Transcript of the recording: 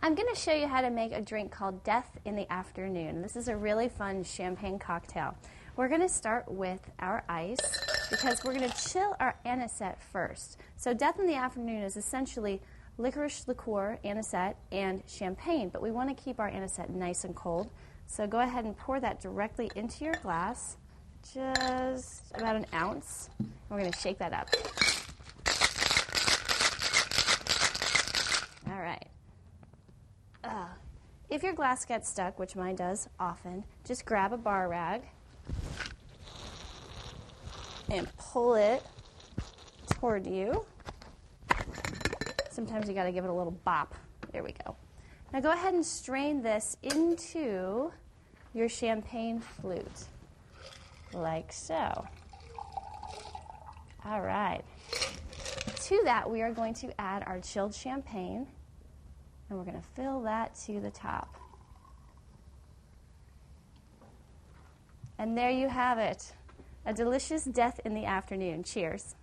I'm going to show you how to make a drink called Death in the Afternoon. This is a really fun champagne cocktail. We're going to start with our ice because we're going to chill our anisette first. So Death in the Afternoon is essentially licorice liqueur, anisette, and champagne, but we want to keep our anisette nice and cold. So go ahead and pour that directly into your glass, just about an ounce. We're going to shake that up. All right. If your glass gets stuck, which mine does often, just grab a bar rag and pull it toward you. Sometimes you got to give it a little bop. There we go. Now go ahead and strain this into your champagne flute, like so. All right. To that, we are going to add our chilled champagne, and we're going to fill that to the top. And there you have it, a delicious Death in the Afternoon. Cheers.